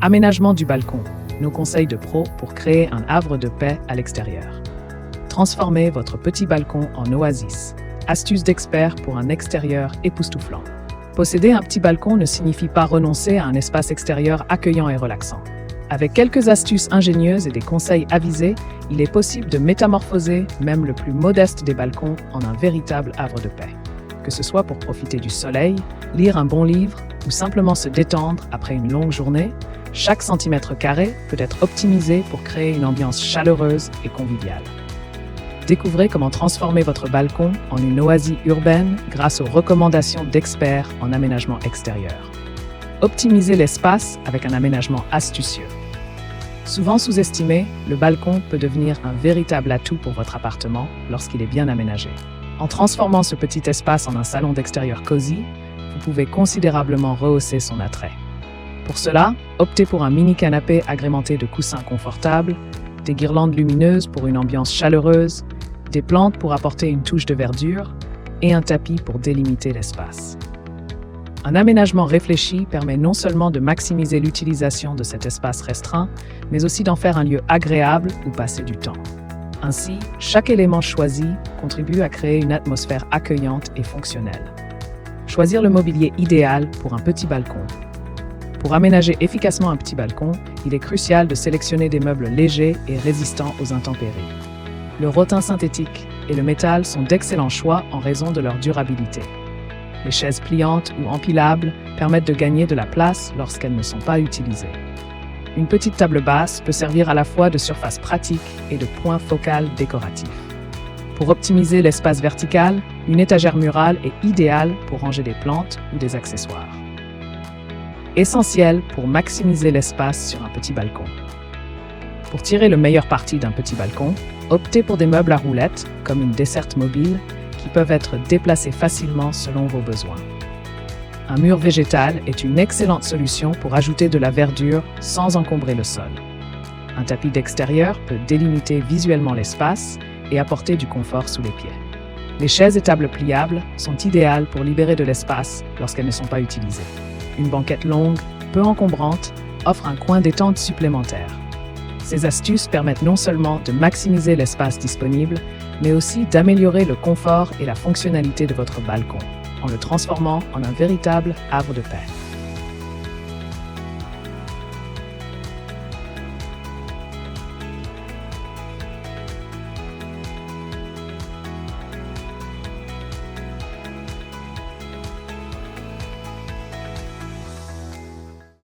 Aménagement du balcon. Nos conseils de pro pour créer un havre de paix à l'extérieur. Transformez votre petit balcon en oasis. Astuces d'experts pour un extérieur époustouflant. Posséder un petit balcon ne signifie pas renoncer à un espace extérieur accueillant et relaxant. Avec quelques astuces ingénieuses et des conseils avisés, il est possible de métamorphoser même le plus modeste des balcons en un véritable havre de paix. Que ce soit pour profiter du soleil, lire un bon livre ou simplement se détendre après une longue journée, chaque centimètre carré peut être optimisé pour créer une ambiance chaleureuse et conviviale. Découvrez comment transformer votre balcon en une oasis urbaine grâce aux recommandations d'experts en aménagement extérieur. Optimisez l'espace avec un aménagement astucieux. Souvent sous-estimé, le balcon peut devenir un véritable atout pour votre appartement lorsqu'il est bien aménagé. En transformant ce petit espace en un salon d'extérieur cosy, vous pouvez considérablement rehausser son attrait. Pour cela, optez pour un mini canapé agrémenté de coussins confortables, des guirlandes lumineuses pour une ambiance chaleureuse, des plantes pour apporter une touche de verdure et un tapis pour délimiter l'espace. Un aménagement réfléchi permet non seulement de maximiser l'utilisation de cet espace restreint, mais aussi d'en faire un lieu agréable où passer du temps. Ainsi, chaque élément choisi contribue à créer une atmosphère accueillante et fonctionnelle. Choisir le mobilier idéal pour un petit balcon. Pour aménager efficacement un petit balcon, il est crucial de sélectionner des meubles légers et résistants aux intempéries. Le rotin synthétique et le métal sont d'excellents choix en raison de leur durabilité. Les chaises pliantes ou empilables permettent de gagner de la place lorsqu'elles ne sont pas utilisées. Une petite table basse peut servir à la fois de surface pratique et de point focal décoratif. Pour optimiser l'espace vertical, une étagère murale est idéale pour ranger des plantes ou des accessoires. Essentiel pour maximiser l'espace sur un petit balcon. Pour tirer le meilleur parti d'un petit balcon, optez pour des meubles à roulettes, comme une desserte mobile, qui peuvent être déplacés facilement selon vos besoins. Un mur végétal est une excellente solution pour ajouter de la verdure sans encombrer le sol. Un tapis d'extérieur peut délimiter visuellement l'espace et apporter du confort sous les pieds. Les chaises et tables pliables sont idéales pour libérer de l'espace lorsqu'elles ne sont pas utilisées. Une banquette longue, peu encombrante, offre un coin détente supplémentaire. Ces astuces permettent non seulement de maximiser l'espace disponible, mais aussi d'améliorer le confort et la fonctionnalité de votre balcon, en le transformant en un véritable havre de paix.